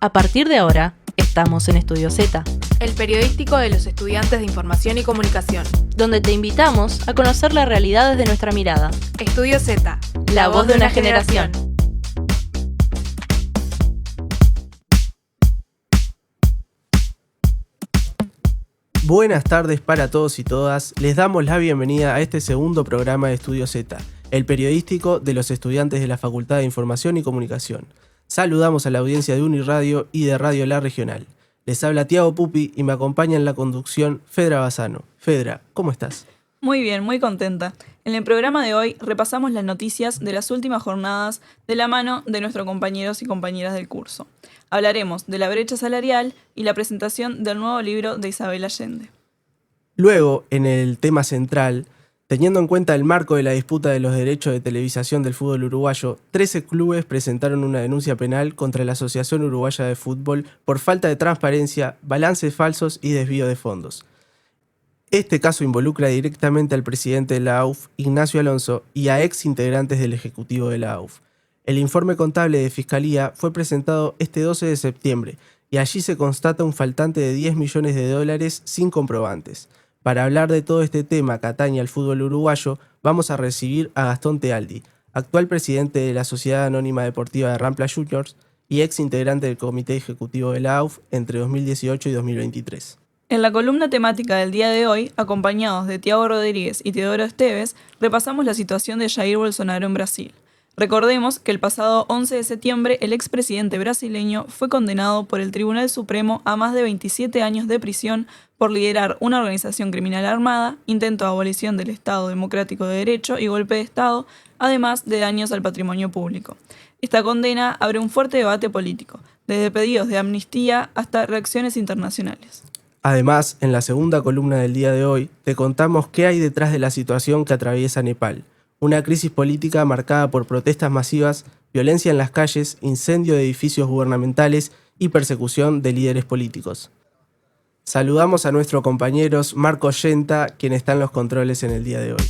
A partir de ahora, estamos en Estudio Z, el periodístico de los estudiantes de Información y Comunicación, donde te invitamos a conocer la realidad desde nuestra mirada. Estudio Z, la voz de una generación. Buenas tardes para todos y todas, les damos la bienvenida a este segundo programa de Estudio Z, el periodístico de los estudiantes de la Facultad de Información y Comunicación. Saludamos a la audiencia de Uniradio y de Radio La Regional. Les habla Tiago Pupi y me acompaña en la conducción Fedra Bassano. Fedra, ¿cómo estás? Muy bien, muy contenta. En el programa de hoy repasamos las noticias de las últimas jornadas de la mano de nuestros compañeros y compañeras del curso. Hablaremos de la brecha salarial y la presentación del nuevo libro de Isabel Allende. Luego, en el tema central, teniendo en cuenta el marco de la disputa de los derechos de televisación del fútbol uruguayo, 13 clubes presentaron una denuncia penal contra la Asociación Uruguaya de Fútbol por falta de transparencia, balances falsos y desvío de fondos. Este caso involucra directamente al presidente de la AUF, Ignacio Alonso, y a ex integrantes del ejecutivo de la AUF. El informe contable de Fiscalía fue presentado este 12 de septiembre y allí se constata un faltante de 10 millones de dólares sin comprobantes. Para hablar de todo este tema que atañe al fútbol uruguayo, vamos a recibir a Gastón Tealdi, actual presidente de la Sociedad Anónima Deportiva de Rampla Juniors y ex integrante del Comité Ejecutivo de la AUF entre 2018 y 2023. En la columna temática del día de hoy, acompañados de Tiago Rodríguez y Teodoro Esteves, repasamos la situación de Jair Bolsonaro en Brasil. Recordemos que el pasado 11 de septiembre el expresidente brasileño fue condenado por el Tribunal Supremo a más de 27 años de prisión por liderar una organización criminal armada, intento de abolición del Estado Democrático de Derecho y golpe de Estado, además de daños al patrimonio público. Esta condena abre un fuerte debate político, desde pedidos de amnistía hasta reacciones internacionales. Además, en la segunda columna del día de hoy, te contamos qué hay detrás de la situación que atraviesa Nepal. Una crisis política marcada por protestas masivas, violencia en las calles, incendio de edificios gubernamentales y persecución de líderes políticos. Saludamos a nuestros compañeros Marco Yenta, quien está en los controles en el día de hoy.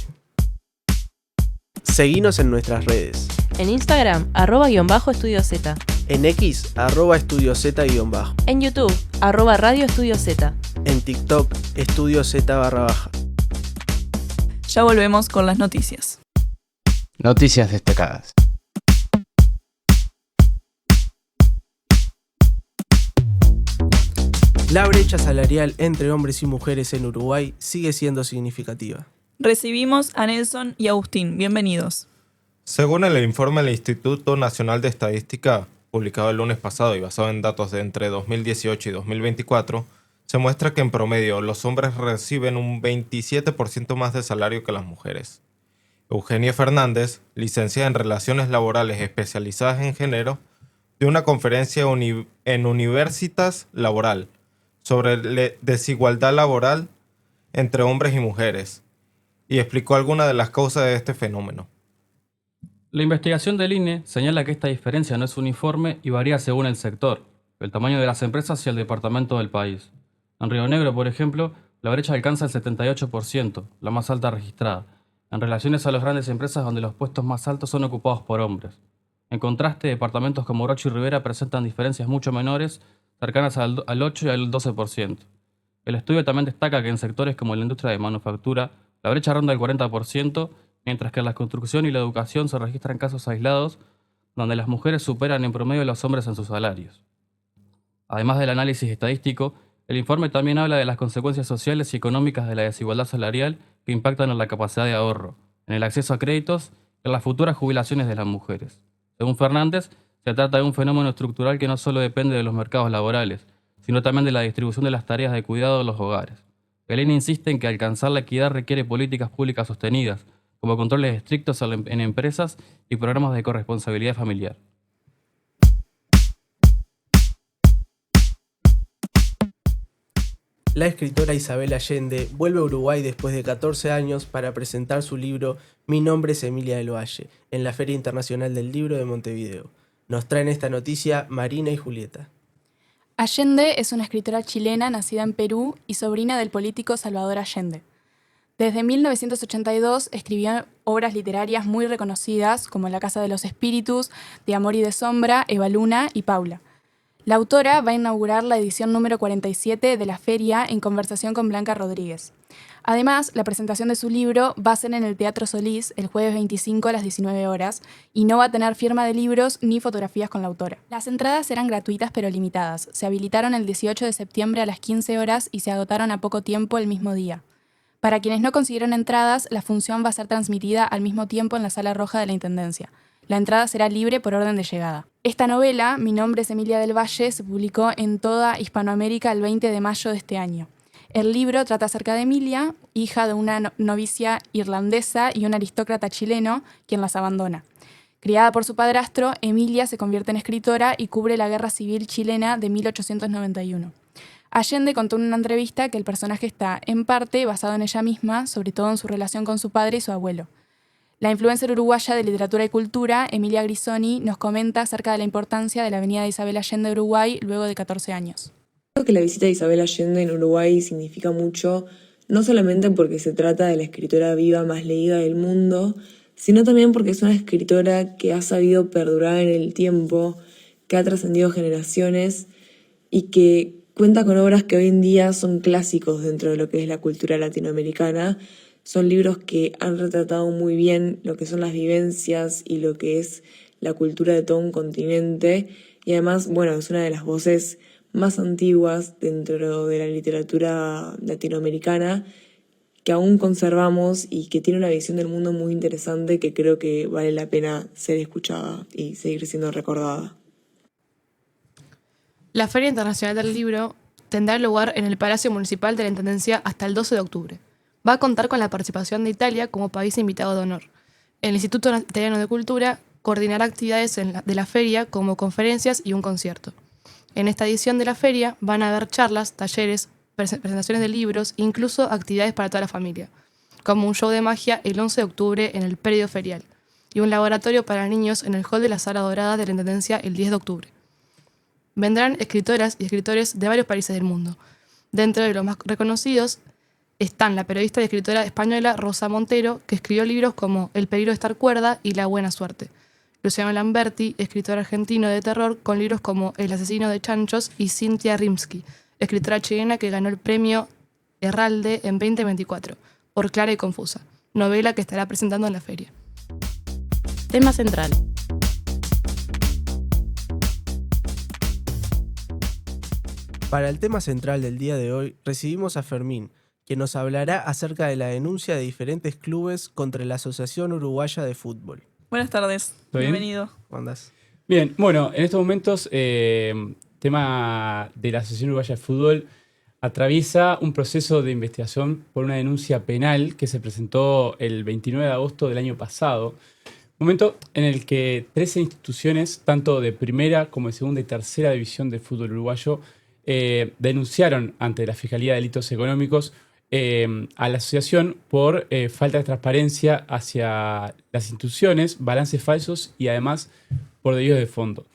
Seguinos en nuestras redes. En Instagram, @_EstudioZ. En X, @EstudioZ_. En YouTube, @RadioEstudioZ. En TikTok, EstudioZ_. Ya volvemos con las noticias. Noticias destacadas. La brecha salarial entre hombres y mujeres en Uruguay sigue siendo significativa. Recibimos a Nelson y Agustín. Bienvenidos. Según el informe del Instituto Nacional de Estadística, publicado el lunes pasado y basado en datos de entre 2018 y 2024, se muestra que en promedio los hombres reciben un 27% más de salario que las mujeres. Eugenia Fernández, licenciada en Relaciones Laborales especializadas en género, dio una conferencia en Universitas Laboral sobre la desigualdad laboral entre hombres y mujeres y explicó algunas de las causas de este fenómeno. La investigación del INE señala que esta diferencia no es uniforme y varía según el sector, el tamaño de las empresas y el departamento del país. En Río Negro, por ejemplo, la brecha alcanza el 78%, la más alta registrada, en relaciones a las grandes empresas donde los puestos más altos son ocupados por hombres. En contraste, departamentos como Orocho y Rivera presentan diferencias mucho menores, cercanas al 8 y al 12%. El estudio también destaca que en sectores como la industria de manufactura, la brecha ronda el 40%, mientras que en la construcción y la educación se registran casos aislados donde las mujeres superan en promedio a los hombres en sus salarios. Además del análisis estadístico, el informe también habla de las consecuencias sociales y económicas de la desigualdad salarial que impactan en la capacidad de ahorro, en el acceso a créditos y en las futuras jubilaciones de las mujeres. Según Fernández, se trata de un fenómeno estructural que no solo depende de los mercados laborales, sino también de la distribución de las tareas de cuidado de los hogares. El INE insiste en que alcanzar la equidad requiere políticas públicas sostenidas, como controles estrictos en empresas y programas de corresponsabilidad familiar. La escritora Isabel Allende vuelve a Uruguay después de 14 años para presentar su libro Mi nombre es Emilia del Valle, en la Feria Internacional del Libro de Montevideo. Nos traen esta noticia Marina y Julieta. Allende es una escritora chilena nacida en Perú y sobrina del político Salvador Allende. Desde 1982 escribió obras literarias muy reconocidas como La Casa de los Espíritus, De Amor y de Sombra, Eva Luna y Paula. La autora va a inaugurar la edición número 47 de la feria en conversación con Blanca Rodríguez. Además, la presentación de su libro va a ser en el Teatro Solís el jueves 25 a las 19 horas y no va a tener firma de libros ni fotografías con la autora. Las entradas eran gratuitas pero limitadas. Se habilitaron el 18 de septiembre a las 15 horas y se agotaron a poco tiempo el mismo día. Para quienes no consiguieron entradas, la función va a ser transmitida al mismo tiempo en la Sala Roja de la Intendencia. La entrada será libre por orden de llegada. Esta novela, Mi nombre es Emilia del Valle, se publicó en toda Hispanoamérica el 20 de mayo de este año. El libro trata acerca de Emilia, hija de una novicia irlandesa y un aristócrata chileno, quien las abandona. Criada por su padrastro, Emilia se convierte en escritora y cubre la Guerra Civil chilena de 1891. Allende contó en una entrevista que el personaje está, en parte, basado en ella misma, sobre todo en su relación con su padre y su abuelo. La influencer uruguaya de literatura y cultura, Emilia Grisoni, nos comenta acerca de la importancia de la venida de Isabel Allende a Uruguay luego de 14 años. Creo que la visita de Isabel Allende en Uruguay significa mucho, no solamente porque se trata de la escritora viva más leída del mundo, sino también porque es una escritora que ha sabido perdurar en el tiempo, que ha trascendido generaciones y que cuenta con obras que hoy en día son clásicos dentro de lo que es la cultura latinoamericana. Son libros que han retratado muy bien lo que son las vivencias y lo que es la cultura de todo un continente. Y además, bueno, es una de las voces más antiguas dentro de la literatura latinoamericana que aún conservamos y que tiene una visión del mundo muy interesante que creo que vale la pena ser escuchada y seguir siendo recordada. La Feria Internacional del Libro tendrá lugar en el Palacio Municipal de la Intendencia hasta el 12 de octubre. Va a contar con la participación de Italia como país invitado de honor. El Instituto Italiano de Cultura coordinará actividades de la feria como conferencias y un concierto. En esta edición de la feria van a haber charlas, talleres, presentaciones de libros e incluso actividades para toda la familia, como un show de magia el 11 de octubre en el predio ferial y un laboratorio para niños en el hall de la Sala Dorada de la Intendencia el 10 de octubre. Vendrán escritoras y escritores de varios países del mundo. Dentro de los más reconocidos están la periodista y escritora española Rosa Montero, que escribió libros como El peligro de estar cuerda y La buena suerte. Luciano Lamberti, escritor argentino de terror, con libros como El asesino de chanchos, y Cynthia Rimsky, escritora chilena que ganó el premio Herralde en 2024, por Clara y Confusa, novela que estará presentando en la feria. Tema central. Para el tema central del día de hoy, recibimos a Fermín, que nos hablará acerca de la denuncia de diferentes clubes contra la Asociación Uruguaya de Fútbol. Buenas tardes, bienvenido. ¿Cómo andás? Bien, bueno, en estos momentos, tema de la Asociación Uruguaya de Fútbol atraviesa un proceso de investigación por una denuncia penal que se presentó el 29 de agosto del año pasado. Momento en el que 13 instituciones, tanto de primera como de segunda y tercera división del fútbol uruguayo, denunciaron ante la Fiscalía de Delitos Económicos a la asociación por falta de transparencia hacia las instituciones, balances falsos y además por desvíos de fondo.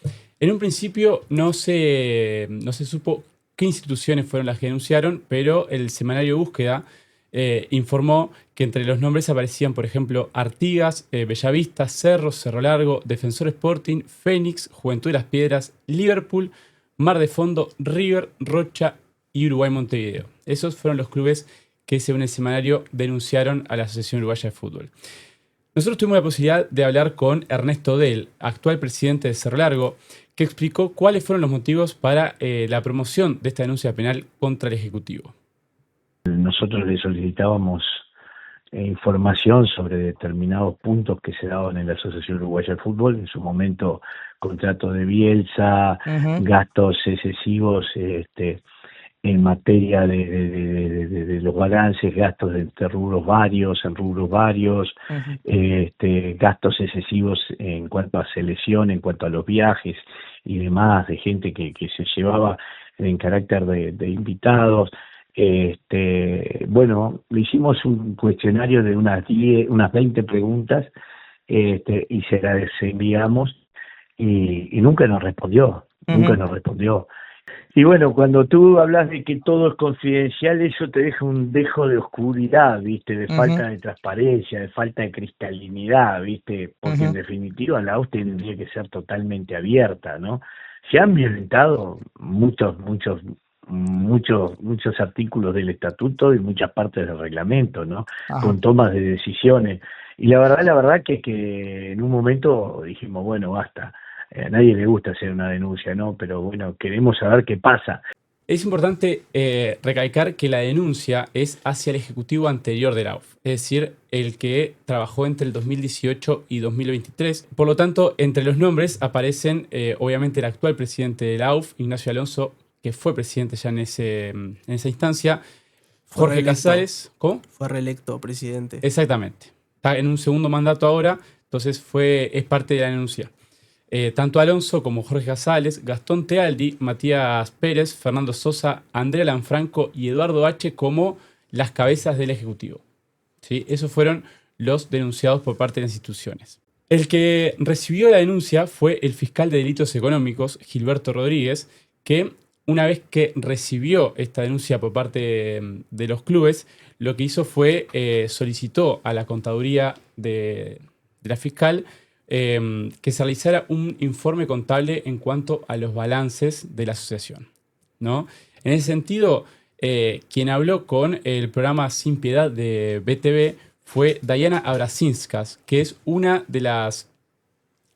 En un principio no se supo qué instituciones fueron las que denunciaron, pero el semanario Búsqueda informó que entre los nombres aparecían, por ejemplo, Artigas, Bellavista, Cerro, Cerro Largo, Defensor Sporting, Fénix, Juventud de las Piedras, Liverpool, Mar de Fondo, River, Rocha y Uruguay Montevideo. Esos fueron los clubes que, según el semanario, denunciaron a la Asociación Uruguaya de Fútbol. Nosotros tuvimos la posibilidad de hablar con Ernesto Del, actual presidente de Cerro Largo, que explicó cuáles fueron los motivos para la promoción de esta denuncia penal contra el Ejecutivo. Nosotros le solicitábamos información sobre determinados puntos que se daban en la Asociación Uruguaya de Fútbol, en su momento contrato de Bielsa, gastos excesivos en materia de los balances, gastos de rubros varios, gastos excesivos en cuanto a selección, en cuanto a los viajes y demás, de gente que se llevaba en carácter de invitados. Bueno, le hicimos un cuestionario de unas 20 preguntas y se las enviamos y nunca nos respondió, Y bueno, cuando tú hablas de que todo es confidencial, eso te deja un dejo de oscuridad, ¿viste? De falta de transparencia, de falta de cristalinidad, ¿viste? Porque en definitiva la voz tendría que ser totalmente abierta, ¿no? se han violentado muchos artículos del estatuto y muchas partes del reglamento, ¿no? Ajá. Con tomas de decisiones. Y la verdad que en un momento dijimos, bueno, basta. A nadie le gusta hacer una denuncia, ¿no? Pero bueno, queremos saber qué pasa. Es importante recalcar que la denuncia es hacia el ejecutivo anterior de la AUF, es decir, el que trabajó entre el 2018 y 2023. Por lo tanto, entre los nombres aparecen obviamente el actual presidente de la AUF, Ignacio Alonso, que fue presidente ya en esa instancia, Jorge Casales. ¿Cómo? Fue reelecto presidente. Exactamente. Está en un segundo mandato ahora, entonces es parte de la denuncia. Tanto Alonso como Jorge Casales, Gastón Tealdi, Matías Pérez, Fernando Sosa, Andrea Lanfranco y Eduardo H. como las cabezas del Ejecutivo. ¿Sí? Esos fueron los denunciados por parte de las instituciones. El que recibió la denuncia fue el fiscal de delitos económicos, Gilberto Rodríguez, que una vez que recibió esta denuncia por parte de los clubes, lo que hizo fue solicitó a la contaduría de la fiscal que se realizara un informe contable en cuanto a los balances de la asociación, ¿no? En ese sentido, quien habló con el programa Sin Piedad de BTV fue Diana Abrasinskas, que es una de las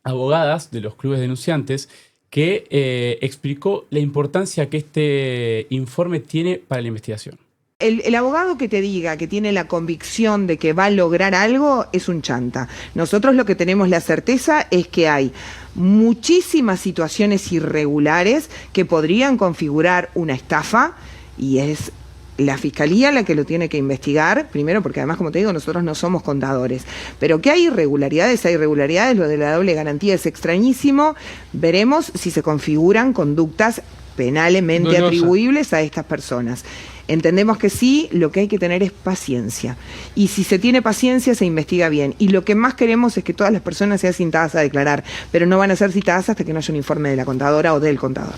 abogadas de los clubes denunciantes, que explicó la importancia que este informe tiene para la investigación. El abogado que te diga que tiene la convicción de que va a lograr algo es un chanta. Nosotros lo que tenemos la certeza es que hay muchísimas situaciones irregulares que podrían configurar una estafa y es la Fiscalía la que lo tiene que investigar, primero porque además, como te digo, nosotros no somos contadores, pero que hay irregularidades, lo de la doble garantía es extrañísimo, veremos si se configuran conductas penalmente atribuibles a estas personas. Entendemos que sí, lo que hay que tener es paciencia. Y si se tiene paciencia, se investiga bien. Y lo que más queremos es que todas las personas sean citadas a declarar, pero no van a ser citadas hasta que no haya un informe de la contadora o del contador.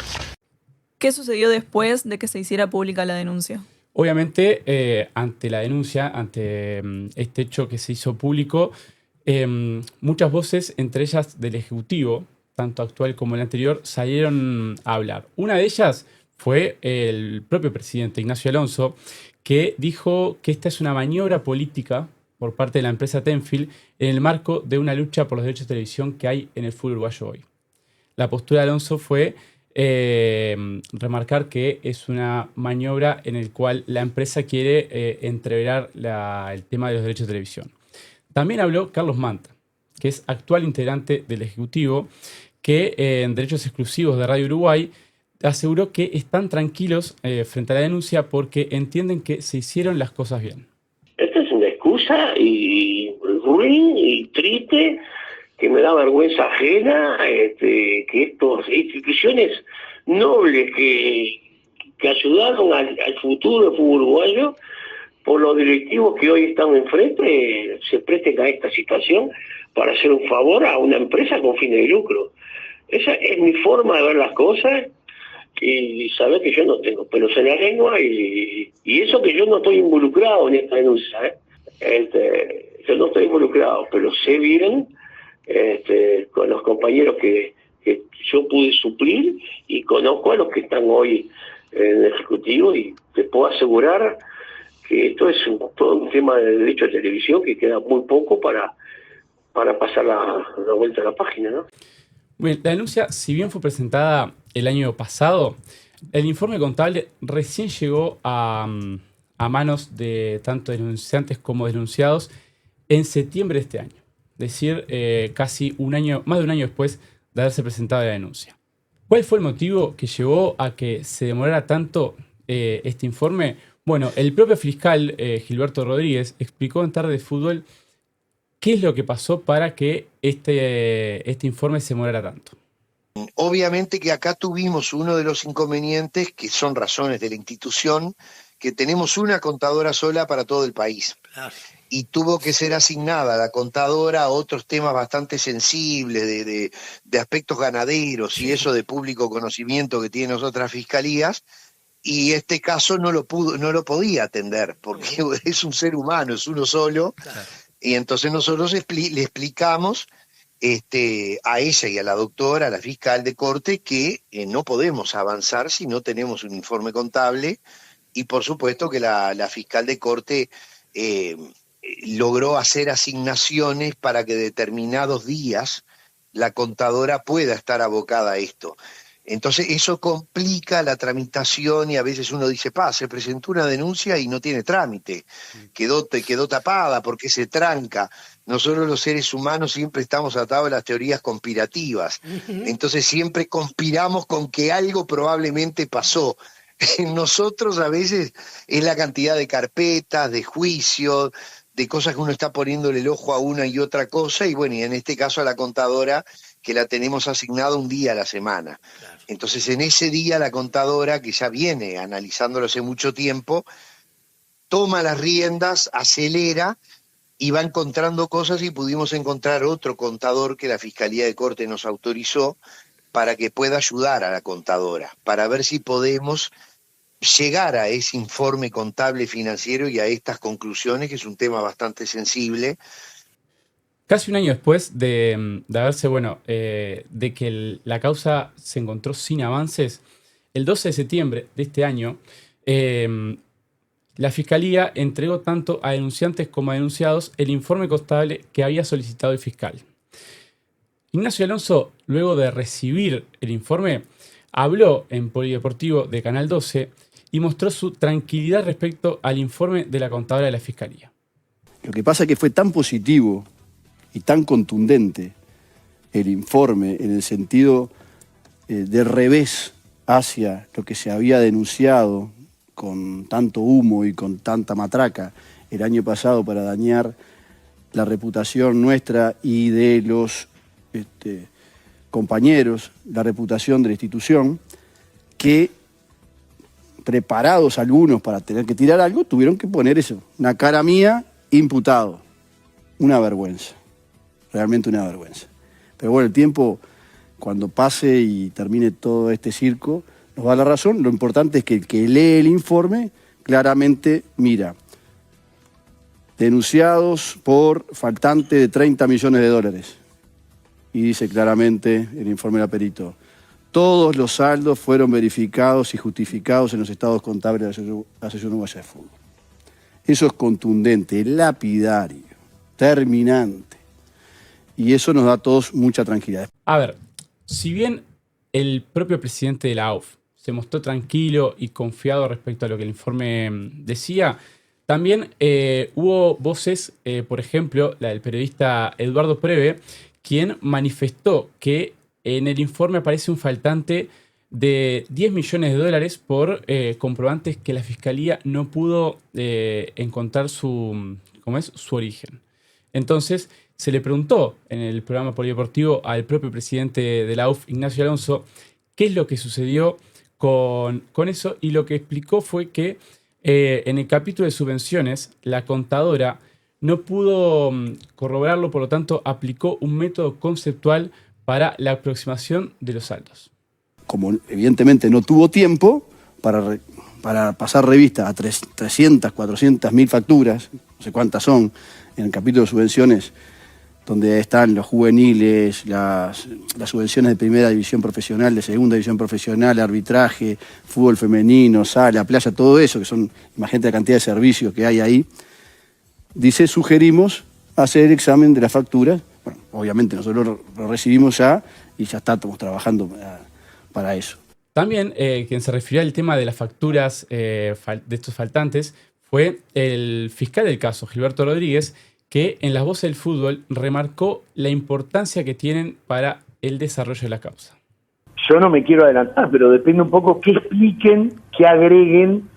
¿Qué sucedió después de que se hiciera pública la denuncia? Obviamente, ante la denuncia, ante este hecho que se hizo público, muchas voces, entre ellas del Ejecutivo, tanto actual como el anterior, salieron a hablar. Una de ellas fue el propio presidente Ignacio Alonso, que dijo que esta es una maniobra política por parte de la empresa Tenfield en el marco de una lucha por los derechos de televisión que hay en el fútbol uruguayo hoy. La postura de Alonso fue remarcar que es una maniobra en el cual la empresa quiere entreverar el tema de los derechos de televisión. También habló Carlos Manta, que es actual integrante del Ejecutivo, que en Derechos Exclusivos de Radio Uruguay aseguró que están tranquilos frente a la denuncia porque entienden que se hicieron las cosas bien. Esta es una excusa y ruin y triste, que me da vergüenza ajena que estas instituciones nobles que ayudaron al futuro del fútbol uruguayo, por los directivos que hoy están enfrente, se presten a esta situación para hacer un favor a una empresa con fines de lucro. Esa es mi forma de ver las cosas. Y saber que yo no tengo pelos en la lengua y eso que yo no estoy involucrado en esta denuncia. Yo no estoy involucrado, pero sé bien con los compañeros que yo pude suplir y conozco a los que están hoy en el Ejecutivo y te puedo asegurar que esto es todo un tema de derecho de televisión que queda muy poco para pasar la vuelta a la página, ¿no? Bien, la denuncia, si bien fue presentada el año pasado, el informe contable recién llegó a manos de tanto denunciantes como denunciados en septiembre de este año. Es decir, casi más de un año después de haberse presentado la denuncia. ¿Cuál fue el motivo que llevó a que se demorara tanto este informe? Bueno, el propio fiscal Gilberto Rodríguez explicó en Tarde de Fútbol qué es lo que pasó para que este informe se demorara tanto. Obviamente que acá tuvimos uno de los inconvenientes, que son razones de la institución, que tenemos una contadora sola para todo el país. Claro. Y tuvo que ser asignada la contadora a otros temas bastante sensibles, de aspectos ganaderos y eso de público conocimiento que tienen otras fiscalías, y este caso no lo podía atender, porque es un ser humano, es uno solo, claro. Y entonces nosotros le explicamos a ella y a la doctora, a la fiscal de corte, que no podemos avanzar si no tenemos un informe contable, y por supuesto que la fiscal de corte logró hacer asignaciones para que determinados días la contadora pueda estar abocada a esto. Entonces eso complica la tramitación y a veces uno dice, se presentó una denuncia y no tiene trámite, quedó tapada porque se tranca. Nosotros los seres humanos siempre estamos atados a las teorías conspirativas, entonces siempre conspiramos con que algo probablemente pasó. Nosotros a veces es la cantidad de carpetas, de juicios, de cosas que uno está poniéndole el ojo a una y otra cosa, y bueno, y en este caso a la contadora, que la tenemos asignada un día a la semana. Claro. Entonces en ese día la contadora, que ya viene analizándolo hace mucho tiempo, toma las riendas, acelera y va encontrando cosas, y pudimos encontrar otro contador que la Fiscalía de Corte nos autorizó para que pueda ayudar a la contadora, para ver si podemos llegar a ese informe contable financiero y a estas conclusiones, que es un tema bastante sensible. Casi un año después de haberse, de que la causa se encontró sin avances, el 12 de septiembre de este año, la Fiscalía entregó tanto a denunciantes como a denunciados el informe contable que había solicitado el fiscal. Ignacio Alonso, luego de recibir el informe, habló en Polideportivo de Canal 12 y mostró su tranquilidad respecto al informe de la contadora de la Fiscalía. Lo que pasa es que fue tan positivo y tan contundente el informe en el sentido de revés hacia lo que se había denunciado con tanto humo y con tanta matraca el año pasado para dañar la reputación nuestra y de los compañeros, la reputación de la institución, que preparados algunos para tener que tirar algo, tuvieron que poner eso, una cara mía, imputado. Una vergüenza, realmente una vergüenza. Pero bueno, el tiempo, cuando pase y termine todo este circo, nos da la razón. Lo importante es que el que lee el informe claramente mira, denunciados por faltante de 30 millones de dólares. Y dice claramente el informe de la perito, todos los saldos fueron verificados y justificados en los estados contables de la Asociación Uruguaya de Fútbol. Eso es contundente, lapidario, terminante. Y eso nos da a todos mucha tranquilidad. A ver, si bien el propio presidente de la AUF se mostró tranquilo y confiado respecto a lo que el informe decía, también hubo voces, por ejemplo, la del periodista Eduardo Preve, quien manifestó que en el informe aparece un faltante de 10 millones de dólares por comprobantes que la Fiscalía no pudo encontrar su origen. Entonces, se le preguntó en el programa polideportivo al propio presidente de la UF, Ignacio Alonso, qué es lo que sucedió con eso, y lo que explicó fue que en el capítulo de subvenciones, la contadora no pudo corroborarlo, por lo tanto, aplicó un método conceptual para la aproximación de los saldos. Como evidentemente no tuvo tiempo para pasar revista a 300, 400 mil facturas, no sé cuántas son, en el capítulo de subvenciones, donde están los juveniles, las subvenciones de primera división profesional, de segunda división profesional, arbitraje, fútbol femenino, sala, playa, todo eso, que son, imagínate la cantidad de servicios que hay ahí. Dice, sugerimos hacer el examen de las facturas. Bueno, obviamente nosotros lo recibimos ya y ya estamos trabajando para eso. También quien se refirió al tema de las facturas de estos faltantes fue el fiscal del caso, Gilberto Rodríguez, que en Las Voces del Fútbol remarcó la importancia que tienen para el desarrollo de la causa. Yo no me quiero adelantar, pero depende un poco qué expliquen, qué agreguen,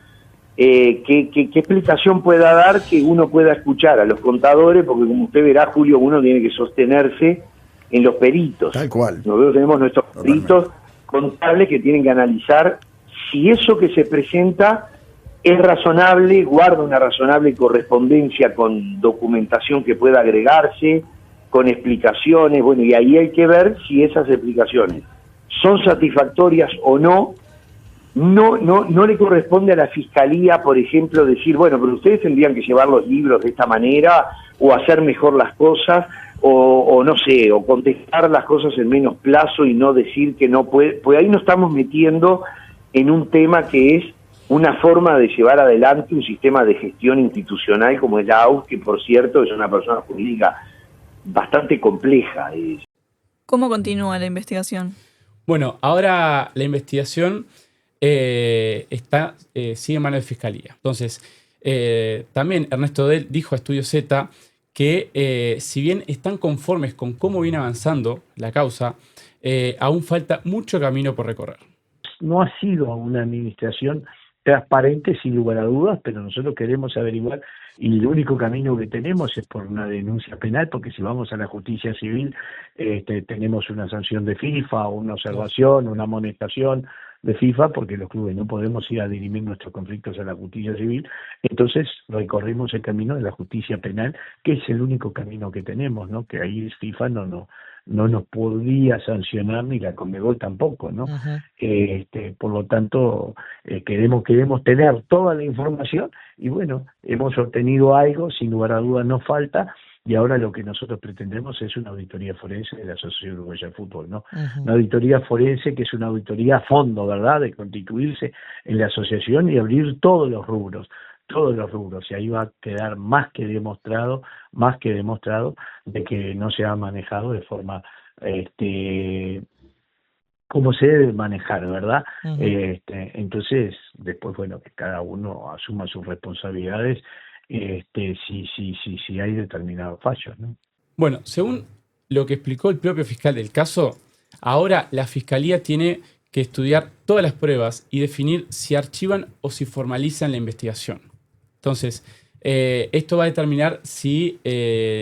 qué explicación pueda dar que uno pueda escuchar a los contadores, porque como usted verá, Julio, uno tiene que sostenerse en los peritos. Tal cual. Nosotros tenemos nuestros peritos contables que tienen que analizar si eso que se presenta es razonable, guarda una razonable correspondencia con documentación que pueda agregarse, con explicaciones, bueno, y ahí hay que ver si esas explicaciones son satisfactorias o no. No le corresponde a la Fiscalía, por ejemplo, decir, bueno, pero ustedes tendrían que llevar los libros de esta manera, o hacer mejor las cosas, o no sé, o contestar las cosas en menos plazo y no decir que no puede, pues ahí nos estamos metiendo en un tema que es una forma de llevar adelante un sistema de gestión institucional como es la AUF, que por cierto es una persona jurídica bastante compleja. ¿Cómo continúa la investigación? Bueno, ahora la investigación sigue en manos de Fiscalía. Entonces, también Ernesto Del dijo a Estudio Z que si bien están conformes con cómo viene avanzando la causa, aún falta mucho camino por recorrer. No ha sido una administración transparente, sin lugar a dudas, pero nosotros queremos averiguar y el único camino que tenemos es por una denuncia penal, porque si vamos a la justicia civil tenemos una sanción de FIFA, una observación, una amonestación de FIFA, porque los clubes no podemos ir a dirimir nuestros conflictos a la justicia civil. Entonces recorrimos el camino de la justicia penal, que es el único camino que tenemos, ¿no? Que ahí FIFA no nos podría sancionar, ni la Conmebol tampoco, ¿no? Por lo tanto, queremos tener toda la información y bueno, hemos obtenido algo, sin lugar a dudas nos falta, y ahora lo que nosotros pretendemos es una auditoría forense de la Asociación Uruguaya de Fútbol, ¿no? Una auditoría forense que es una auditoría a fondo, ¿verdad?, de constituirse en la asociación y abrir todos los rubros, y ahí va a quedar más que demostrado de que no se ha manejado de forma como se debe manejar, ¿verdad? Entonces, después, bueno, que cada uno asuma sus responsabilidades si hay determinados fallos, ¿no? Bueno, según lo que explicó el propio fiscal del caso, ahora la Fiscalía tiene que estudiar todas las pruebas y definir si archivan o si formalizan la investigación. Entonces, esto va a determinar si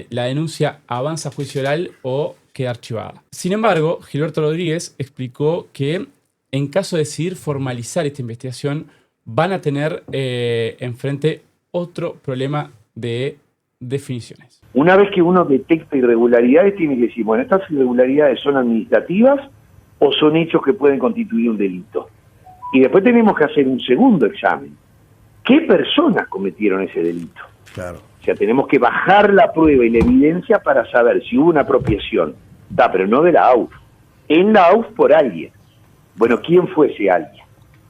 la denuncia avanza a juicio oral o queda archivada. Sin embargo, Gilberto Rodríguez explicó que en caso de decidir formalizar esta investigación, van a tener enfrente otro problema de definiciones. Una vez que uno detecta irregularidades, tiene que decir, bueno, ¿estas irregularidades son administrativas o son hechos que pueden constituir un delito? Y después tenemos que hacer un segundo examen. ¿Qué personas cometieron ese delito? Claro. O sea, tenemos que bajar la prueba y la evidencia para saber si hubo una apropiación, pero no de la AUF. En la AUF por alguien. Bueno, ¿quién fue ese alguien?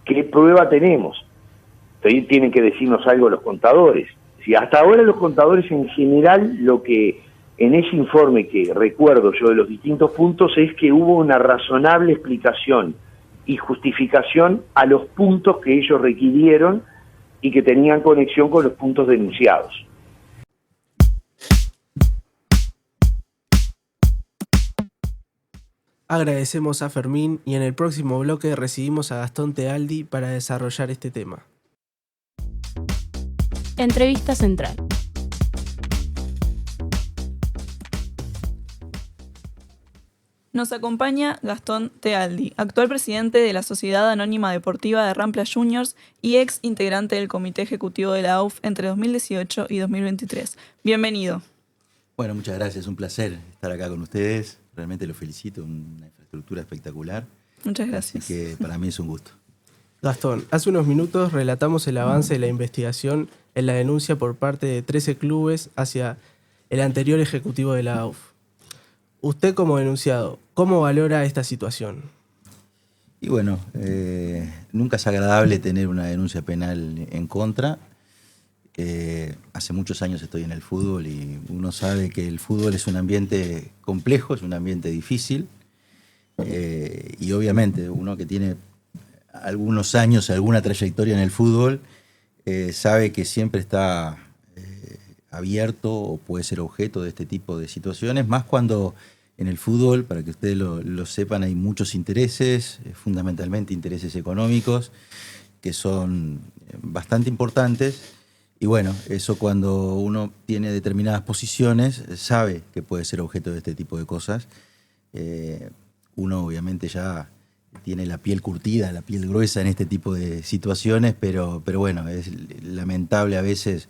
¿Qué prueba tenemos? Entonces tienen que decirnos algo los contadores. Si hasta ahora los contadores en general, lo que en ese informe que recuerdo yo de los distintos puntos es que hubo una razonable explicación y justificación a los puntos que ellos requirieron y que tenían conexión con los puntos denunciados. Agradecemos a Fermín y en el próximo bloque recibimos a Gastón Tealdi para desarrollar este tema. Entrevista central. Nos acompaña Gastón Tealdi, actual presidente de la Sociedad Anónima Deportiva de Rampla Juniors y ex integrante del Comité Ejecutivo de la AUF entre 2018 y 2023. Bienvenido. Bueno, muchas gracias, un placer estar acá con ustedes. Realmente los felicito, una infraestructura espectacular. Muchas gracias. Así que para mí es un gusto. Gastón, hace unos minutos relatamos el avance de la investigación en la denuncia por parte de 13 clubes hacia el anterior ejecutivo de la AUF. Usted como denunciado, ¿cómo valora esta situación? Y bueno, nunca es agradable tener una denuncia penal en contra. Hace muchos años estoy en el fútbol y uno sabe que el fútbol es un ambiente complejo, es un ambiente difícil. Y obviamente uno que tiene algunos años, alguna trayectoria en el fútbol, sabe que siempre está abierto o puede ser objeto de este tipo de situaciones, más cuando en el fútbol, para que ustedes lo sepan, hay muchos intereses, fundamentalmente intereses económicos, que son bastante importantes. Y bueno, eso cuando uno tiene determinadas posiciones, sabe que puede ser objeto de este tipo de cosas. Uno obviamente ya tiene la piel curtida, la piel gruesa en este tipo de situaciones, pero bueno, es lamentable a veces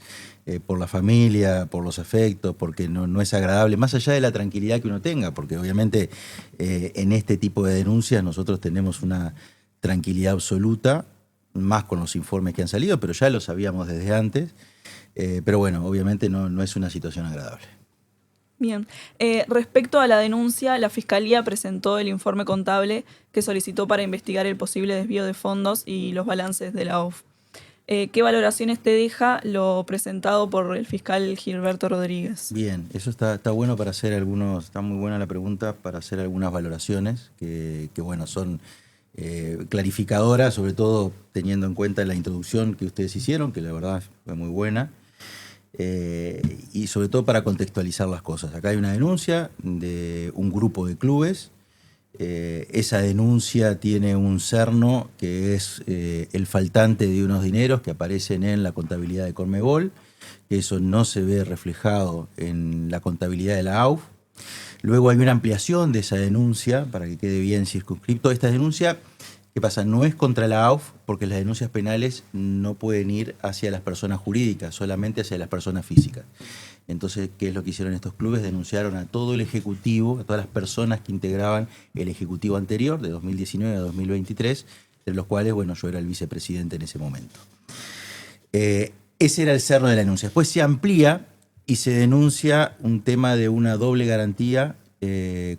por la familia, por los afectos, porque no es agradable, más allá de la tranquilidad que uno tenga, porque obviamente en este tipo de denuncias nosotros tenemos una tranquilidad absoluta, más con los informes que han salido, pero ya lo sabíamos desde antes, pero bueno, obviamente no es una situación agradable. Bien. Respecto a la denuncia, la Fiscalía presentó el informe contable que solicitó para investigar el posible desvío de fondos y los balances de la AUF. ¿Qué valoraciones te deja lo presentado por el fiscal Gilberto Rodríguez? Bien, eso está bueno para hacer algunos, está muy buena la pregunta para hacer algunas valoraciones que bueno, son clarificadoras, sobre todo teniendo en cuenta la introducción que ustedes hicieron, que la verdad fue muy buena. Y sobre todo para contextualizar las cosas. Acá hay una denuncia de un grupo de clubes. Esa denuncia tiene un cerno que es el faltante de unos dineros que aparecen en la contabilidad de Conmebol. Eso no se ve reflejado en la contabilidad de la AUF. Luego hay una ampliación de esa denuncia para que quede bien circunscripto. Esta denuncia, ¿qué pasa? No es contra la AUF porque las denuncias penales no pueden ir hacia las personas jurídicas, solamente hacia las personas físicas. Entonces, ¿qué es lo que hicieron estos clubes? Denunciaron a todo el ejecutivo, a todas las personas que integraban el ejecutivo anterior, de 2019 a 2023, de los cuales, bueno, yo era el vicepresidente en ese momento. Ese era el cerno de la denuncia. Después se amplía y se denuncia un tema de una doble garantía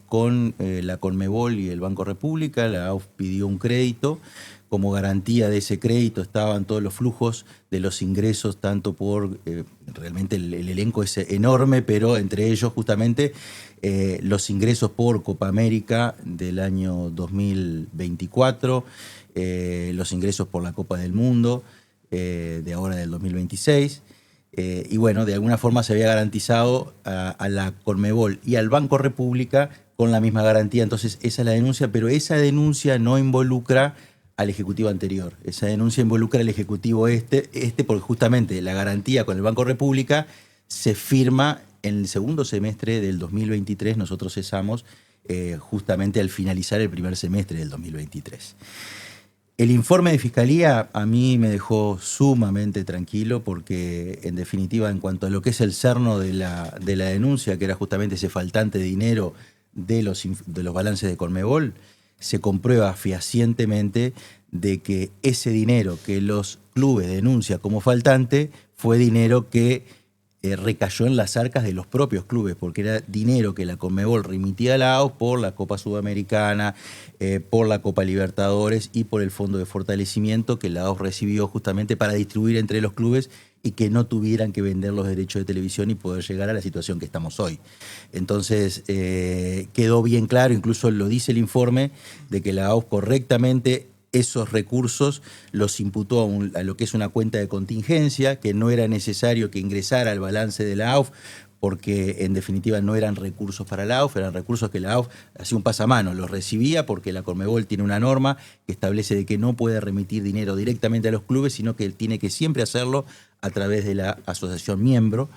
con la Conmebol y el Banco República. La AUF pidió un crédito. Como garantía de ese crédito estaban todos los flujos de los ingresos, tanto por, realmente el elenco es enorme, pero entre ellos justamente los ingresos por Copa América del año 2024, los ingresos por la Copa del Mundo de ahora del 2026. Y bueno, de alguna forma se había garantizado a la Conmebol y al Banco República con la misma garantía. Entonces esa es la denuncia, pero esa denuncia no involucra al ejecutivo anterior. Esa denuncia involucra al ejecutivo este porque justamente la garantía con el Banco República se firma en el segundo semestre del 2023. Nosotros cesamos justamente al finalizar el primer semestre del 2023. El informe de Fiscalía a mí me dejó sumamente tranquilo porque, en definitiva, en cuanto a lo que es el cerno de la denuncia, que era justamente ese faltante de dinero de los balances de Conmebol, se comprueba fehacientemente de que ese dinero que los clubes denuncian como faltante fue dinero que recayó en las arcas de los propios clubes, porque era dinero que la Conmebol remitía a la AUF por la Copa Sudamericana, por la Copa Libertadores y por el Fondo de Fortalecimiento que la AUF recibió justamente para distribuir entre los clubes y que no tuvieran que vender los derechos de televisión y poder llegar a la situación que estamos hoy. Entonces quedó bien claro, incluso lo dice el informe, de que la AUF correctamente esos recursos los imputó a lo que es una cuenta de contingencia, que no era necesario que ingresara al balance de la AUF, porque en definitiva no eran recursos para la AUF, eran recursos que la AUF hacía un pasamano, los recibía porque la Conmebol tiene una norma que establece de que no puede remitir dinero directamente a los clubes, sino que tiene que siempre hacerlo a través de la asociación miembro.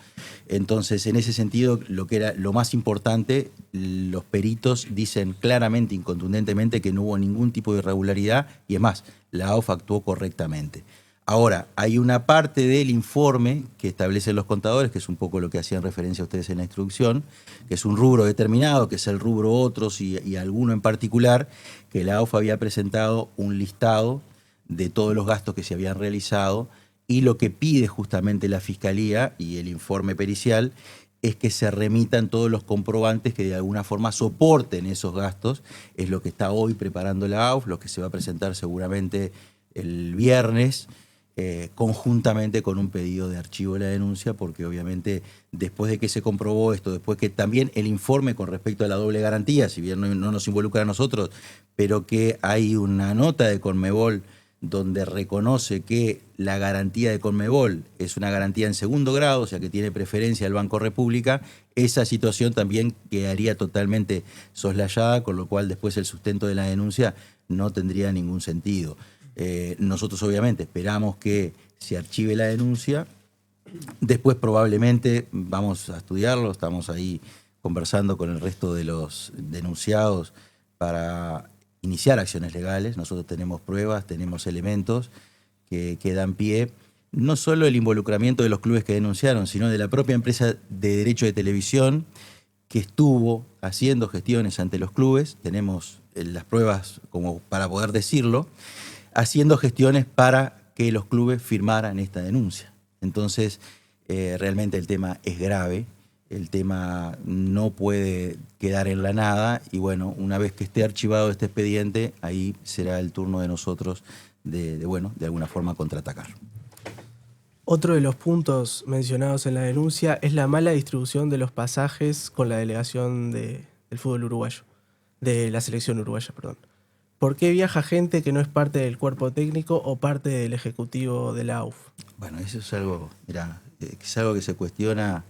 Entonces, en ese sentido, lo que era lo más importante, los peritos dicen claramente, incontundentemente, que no hubo ningún tipo de irregularidad y es más, la AUF actuó correctamente. Ahora, hay una parte del informe que establecen los contadores, que es un poco lo que hacían referencia a ustedes en la introducción, que es un rubro determinado, que es el rubro otros y alguno en particular, que la AUF había presentado un listado de todos los gastos que se habían realizado y lo que pide justamente la Fiscalía y el informe pericial es que se remitan todos los comprobantes que de alguna forma soporten esos gastos. Es lo que está hoy preparando la AUF, lo que se va a presentar seguramente el viernes, conjuntamente con un pedido de archivo de la denuncia, porque obviamente después de que se comprobó esto, después que también el informe con respecto a la doble garantía, si bien no nos involucra a nosotros, pero que hay una nota de Conmebol donde reconoce que la garantía de Conmebol es una garantía en segundo grado, o sea que tiene preferencia al Banco República, esa situación también quedaría totalmente soslayada, con lo cual después el sustento de la denuncia no tendría ningún sentido. Nosotros obviamente esperamos que se archive la denuncia, después probablemente vamos a estudiarlo, estamos ahí conversando con el resto de los denunciados para iniciar acciones legales. Nosotros tenemos pruebas, tenemos elementos que dan pie, no solo el involucramiento de los clubes que denunciaron, sino de la propia empresa de derecho de televisión que estuvo haciendo gestiones ante los clubes, tenemos las pruebas como para poder decirlo, haciendo gestiones para que los clubes firmaran esta denuncia. Entonces, realmente el tema es grave el tema no puede quedar en la nada y bueno, una vez que esté archivado este expediente, ahí será el turno de nosotros de alguna forma contraatacar. Otro de los puntos mencionados en la denuncia es la mala distribución de los pasajes con la delegación del fútbol uruguayo, de la selección uruguaya, perdón. ¿Por qué viaja gente que no es parte del cuerpo técnico o parte del ejecutivo de la AUF? Bueno, eso es algo, es algo que se cuestiona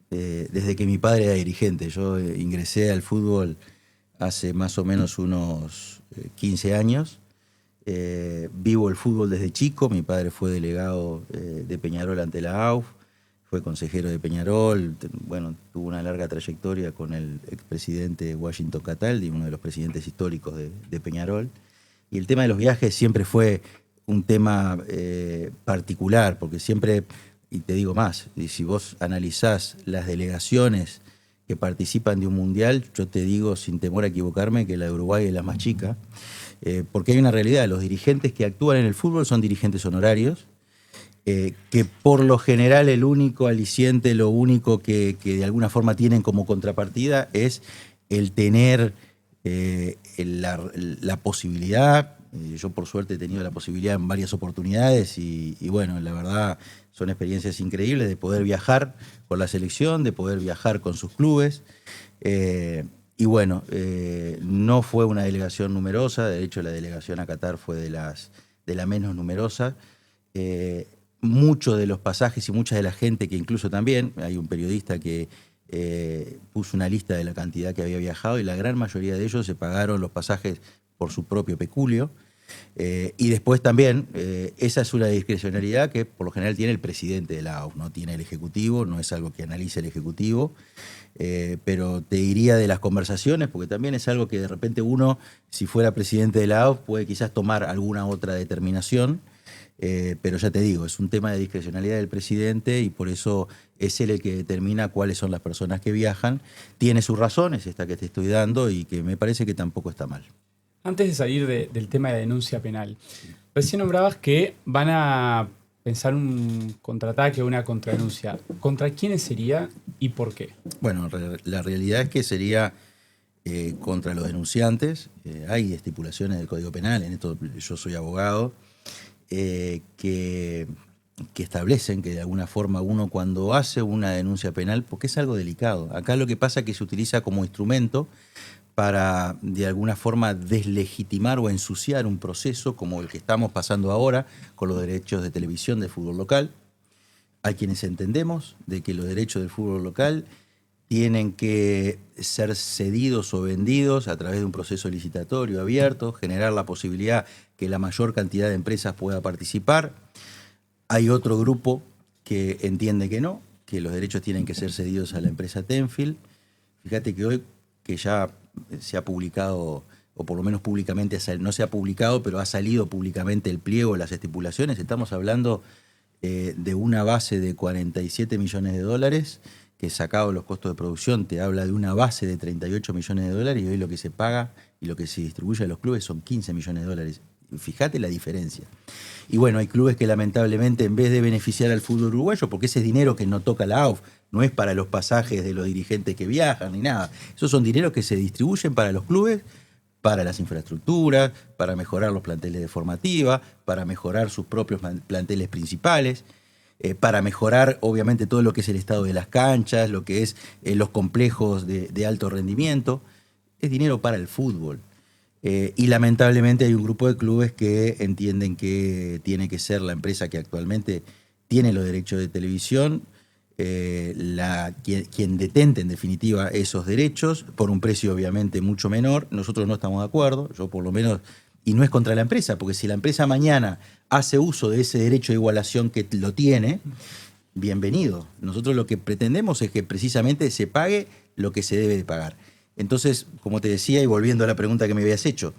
desde que mi padre era dirigente. Yo ingresé al fútbol hace más o menos unos 15 años. Vivo el fútbol desde chico. Mi padre fue delegado de Peñarol ante la AUF, fue consejero de Peñarol, tuvo una larga trayectoria con el expresidente Washington Cataldi, uno de los presidentes históricos de Peñarol. Y el tema de los viajes siempre fue un tema particular, porque siempre, y te digo más, y si vos analizás las delegaciones que participan de un mundial, yo te digo sin temor a equivocarme que la de Uruguay es la más chica, porque hay una realidad, los dirigentes que actúan en el fútbol son dirigentes honorarios, que por lo general el único aliciente, lo único que de alguna forma tienen como contrapartida es el tener la posibilidad, yo por suerte he tenido la posibilidad en varias oportunidades y bueno, la verdad son experiencias increíbles de poder viajar con la selección, de poder viajar con sus clubes. Y bueno, no fue una delegación numerosa, de hecho la delegación a Qatar fue de la menos numerosa. Muchos de los pasajes y mucha de la gente que incluso también, hay un periodista que puso una lista de la cantidad que había viajado y la gran mayoría de ellos se pagaron los pasajes por su propio peculio. Y después también, esa es una discrecionalidad que por lo general tiene el presidente de la AUF, no tiene el Ejecutivo, no es algo que analice el Ejecutivo, pero te diría de las conversaciones, porque también es algo que de repente uno, si fuera presidente de la AUF, puede quizás tomar alguna otra determinación, pero ya te digo, es un tema de discrecionalidad del presidente y por eso es él el que determina cuáles son las personas que viajan. Tiene sus razones, esta que te estoy dando, y que me parece que tampoco está mal. Antes de salir del tema de la denuncia penal, recién nombrabas que van a pensar un contraataque o una contradenuncia. ¿Contra quiénes sería y por qué? Bueno, La realidad es que sería contra los denunciantes. Hay estipulaciones del Código Penal, en esto yo soy abogado, que establecen que de alguna forma uno cuando hace una denuncia penal, porque es algo delicado, acá lo que pasa es que se utiliza como instrumento para de alguna forma deslegitimar o ensuciar un proceso como el que estamos pasando ahora con los derechos de televisión del fútbol local. Hay quienes entendemos de que los derechos del fútbol local tienen que ser cedidos o vendidos a través de un proceso licitatorio abierto, generar la posibilidad que la mayor cantidad de empresas pueda participar. Hay otro grupo que entiende que no, que los derechos tienen que ser cedidos a la empresa Tenfield. Fíjate que hoy, que ya se ha publicado, o por lo menos públicamente, no se ha publicado, pero ha salido públicamente el pliego, las estipulaciones, estamos hablando de una base de 47 millones de dólares, que sacado los costos de producción te habla de una base de 38 millones de dólares y hoy lo que se paga y lo que se distribuye a los clubes son 15 millones de dólares. Fíjate la diferencia. Y bueno, hay clubes que lamentablemente en vez de beneficiar al fútbol uruguayo, porque ese dinero que no toca la AUF, no es para los pasajes de los dirigentes que viajan ni nada, esos son dineros que se distribuyen para los clubes, para las infraestructuras, para mejorar los planteles de formativa, para mejorar sus propios planteles principales, para mejorar obviamente todo lo que es el estado de las canchas, lo que es los complejos de alto rendimiento. Es dinero para el fútbol. Y lamentablemente hay un grupo de clubes que entienden que tiene que ser la empresa que actualmente tiene los derechos de televisión, quien detente en definitiva esos derechos, por un precio obviamente mucho menor. Nosotros no estamos de acuerdo, yo por lo menos, y no es contra la empresa, porque si la empresa mañana hace uso de ese derecho de igualación que lo tiene, bienvenido. Nosotros lo que pretendemos es que precisamente se pague lo que se debe de pagar. Entonces, como te decía, y volviendo a la pregunta que me habías hecho,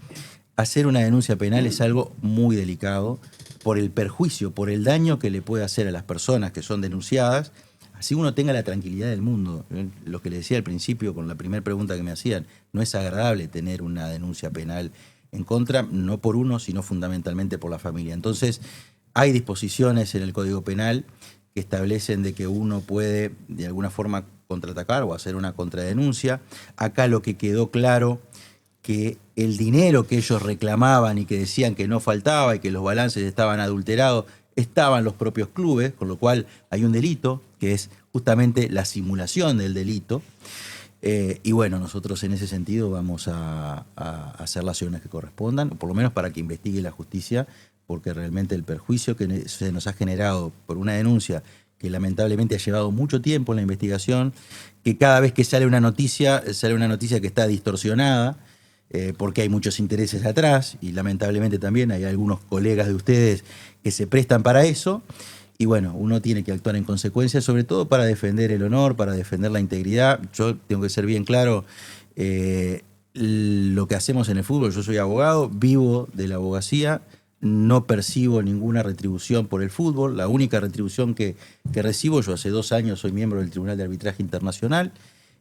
hacer una denuncia penal es algo muy delicado por el perjuicio, por el daño que le puede hacer a las personas que son denunciadas, así uno tenga la tranquilidad del mundo. Lo que le decía al principio con la primera pregunta que me hacían, no es agradable tener una denuncia penal en contra, no por uno, sino fundamentalmente por la familia. Entonces, hay disposiciones en el Código Penal que establecen de que uno puede, de alguna forma, contraatacar o hacer una contradenuncia. Acá lo que quedó claro que el dinero que ellos reclamaban y que decían que no faltaba y que los balances estaban adulterados, estaban los propios clubes, con lo cual hay un delito, que es justamente la simulación del delito. Y bueno, nosotros en ese sentido vamos a hacer las acciones que correspondan, por lo menos para que investigue la justicia, porque realmente el perjuicio que se nos ha generado por una denuncia que lamentablemente ha llevado mucho tiempo en la investigación, que cada vez que sale una noticia que está distorsionada, porque hay muchos intereses atrás, y lamentablemente también hay algunos colegas de ustedes que se prestan para eso, y bueno, uno tiene que actuar en consecuencia, sobre todo para defender el honor, para defender la integridad. Yo tengo que ser bien claro, lo que hacemos en el fútbol, yo soy abogado, vivo de la abogacía, no percibo ninguna retribución por el fútbol. La única retribución que recibo, yo hace 2 años soy miembro del Tribunal de Arbitraje Internacional,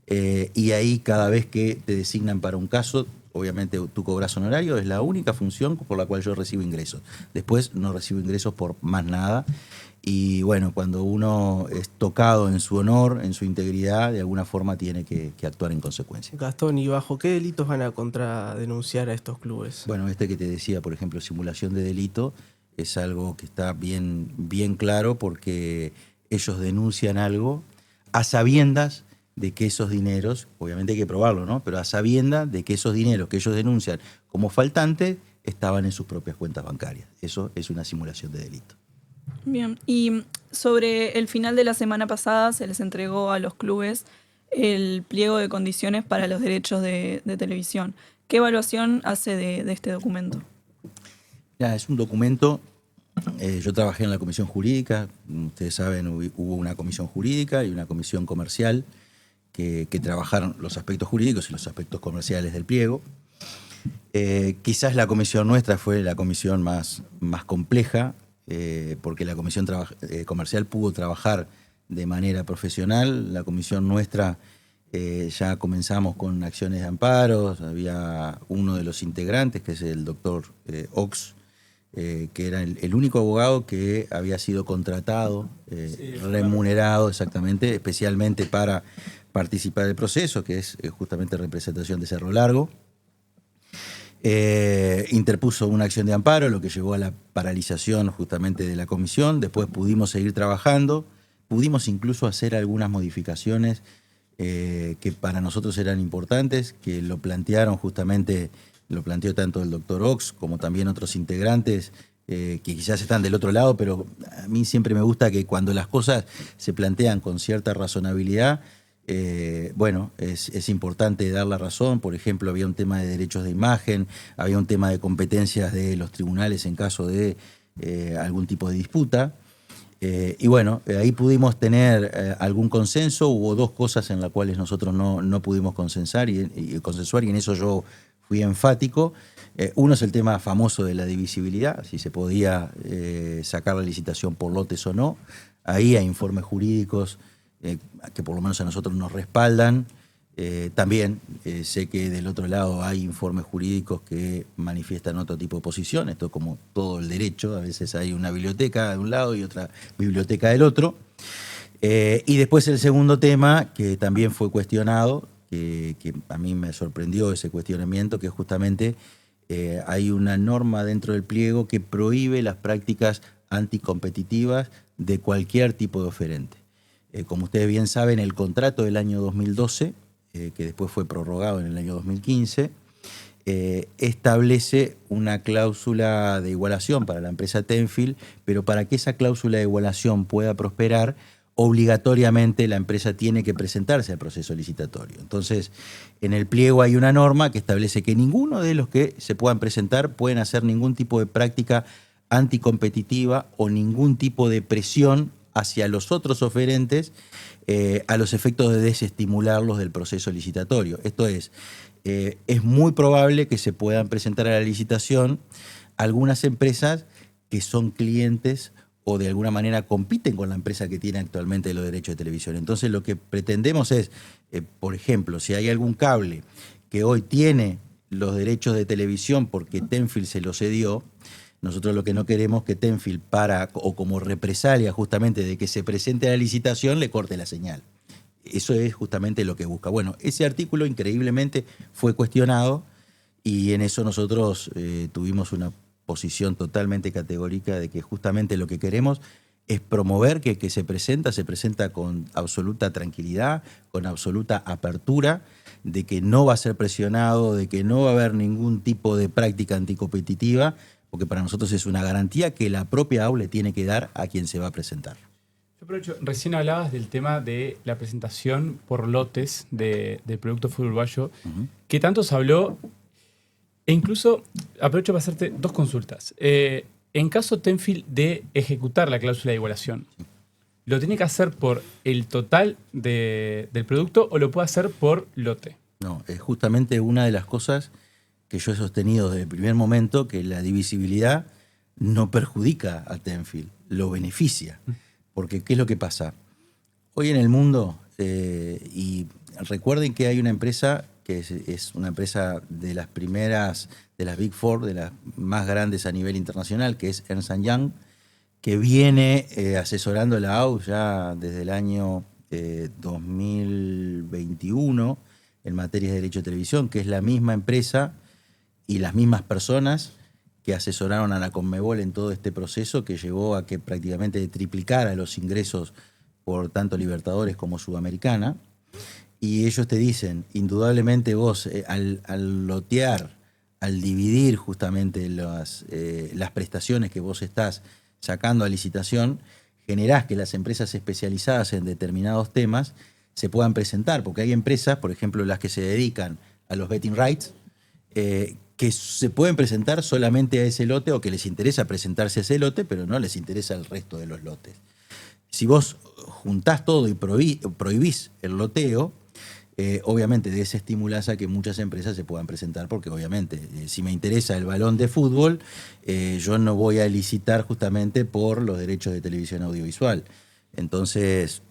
y ahí cada vez que te designan para un caso, obviamente tú cobras honorario, es la única función por la cual yo recibo ingresos. Después no recibo ingresos por más nada. Y bueno, cuando uno es tocado en su honor, en su integridad, de alguna forma tiene que actuar en consecuencia. Gastón, ¿y bajo qué delitos van a contradenunciar a estos clubes? Bueno, este que te decía, por ejemplo, simulación de delito, es algo que está bien claro, porque ellos denuncian algo a sabiendas de que esos dineros, obviamente hay que probarlo, ¿no? Pero a sabiendas de que esos dineros que ellos denuncian como faltantes estaban en sus propias cuentas bancarias. Eso es una simulación de delito. Bien, y sobre el final de la semana pasada se les entregó a los clubes el pliego de condiciones para los derechos de televisión. ¿Qué evaluación hace de este documento? Ya, es un documento, yo trabajé en la comisión jurídica, ustedes saben, hubo una comisión jurídica y una comisión comercial que trabajaron los aspectos jurídicos y los aspectos comerciales del pliego. Quizás la comisión nuestra fue la comisión más compleja, porque la comisión comercial pudo trabajar de manera profesional. La comisión nuestra ya comenzamos con acciones de amparos. Había uno de los integrantes, que es el doctor Ox, que era el único abogado que había sido contratado, remunerado exactamente, especialmente para participar del proceso, que es justamente representación de Cerro Largo. Interpuso una acción de amparo, lo que llevó a la paralización justamente de la comisión. Después pudimos seguir trabajando, pudimos incluso hacer algunas modificaciones que para nosotros eran importantes, que lo plantearon justamente, lo planteó tanto el doctor Ox como también otros integrantes que quizás están del otro lado, pero a mí siempre me gusta que cuando las cosas se plantean con cierta razonabilidad, bueno, es importante dar la razón. Por ejemplo, había un tema de derechos de imagen, había un tema de competencias de los tribunales en caso de algún tipo de disputa. Y bueno, ahí pudimos tener algún consenso. Hubo 2 cosas en las cuales nosotros no pudimos consensuar y en eso yo fui enfático. Uno es el tema famoso de la divisibilidad, si se podía sacar la licitación por lotes o no. Ahí hay informes jurídicos que por lo menos a nosotros nos respaldan. También sé que del otro lado hay informes jurídicos que manifiestan otro tipo de posición. Esto como todo el derecho, a veces hay una biblioteca de un lado y otra biblioteca del otro. Y después el segundo tema, que también fue cuestionado, que a mí me sorprendió ese cuestionamiento, que justamente hay una norma dentro del pliego que prohíbe las prácticas anticompetitivas de cualquier tipo de oferente. Como ustedes bien saben, el contrato del año 2012, que después fue prorrogado en el año 2015, establece una cláusula de igualación para la empresa Tenfield, pero para que esa cláusula de igualación pueda prosperar, obligatoriamente la empresa tiene que presentarse al proceso licitatorio. Entonces, en el pliego hay una norma que establece que ninguno de los que se puedan presentar pueden hacer ningún tipo de práctica anticompetitiva o ningún tipo de presión hacia los otros oferentes a los efectos de desestimularlos del proceso licitatorio. Esto es muy probable que se puedan presentar a la licitación algunas empresas que son clientes o de alguna manera compiten con la empresa que tiene actualmente los derechos de televisión. Entonces lo que pretendemos es, por ejemplo, si hay algún cable que hoy tiene los derechos de televisión porque Tenfield se los cedió, nosotros lo que no queremos es que Tenfield, o como represalia justamente de que se presente a la licitación, le corte la señal. eso es justamente lo que busca. Bueno, ese artículo increíblemente fue cuestionado y en eso nosotros tuvimos una posición totalmente categórica de que justamente lo que queremos es promover que se presenta con absoluta tranquilidad, con absoluta apertura, de que no va a ser presionado, de que no va a haber ningún tipo de práctica anticompetitiva, porque para nosotros es una garantía que la propia AU le tiene que dar a quien se va a presentar. Yo aprovecho, recién hablabas del tema de la presentación por lotes del producto fútbol uruguayo, que tanto se habló, e incluso aprovecho para hacerte dos consultas. En caso Tenfield de ejecutar la cláusula de igualación, ¿lo tiene que hacer por el total del producto o lo puede hacer por lote? No, es justamente una de las cosas que yo he sostenido desde el primer momento, que la divisibilidad no perjudica a Tenfield, lo beneficia. Porque, ¿qué es lo que pasa? Hoy en el mundo, y recuerden que hay una empresa que es una empresa de las primeras, de las Big Four, de las más grandes a nivel internacional, que es Ernst & Young, que viene asesorando a la AU ya desde el año 2021 en materias de derecho de televisión, que es la misma empresa y las mismas personas que asesoraron a la Conmebol en todo este proceso que llevó a que prácticamente triplicara los ingresos por tanto Libertadores como Sudamericana. Y ellos te dicen, indudablemente vos, al lotear, al dividir justamente las prestaciones que vos estás sacando a licitación, generás que las empresas especializadas en determinados temas se puedan presentar, porque hay empresas, por ejemplo, las que se dedican a los betting rights, que se pueden presentar solamente a ese lote o que les interesa presentarse a ese lote, pero no les interesa el resto de los lotes. Si vos juntás todo y prohibís el loteo, obviamente desestimulás a que muchas empresas se puedan presentar, porque obviamente si me interesa el balón de fútbol, yo no voy a licitar justamente por los derechos de televisión audiovisual. Entonces,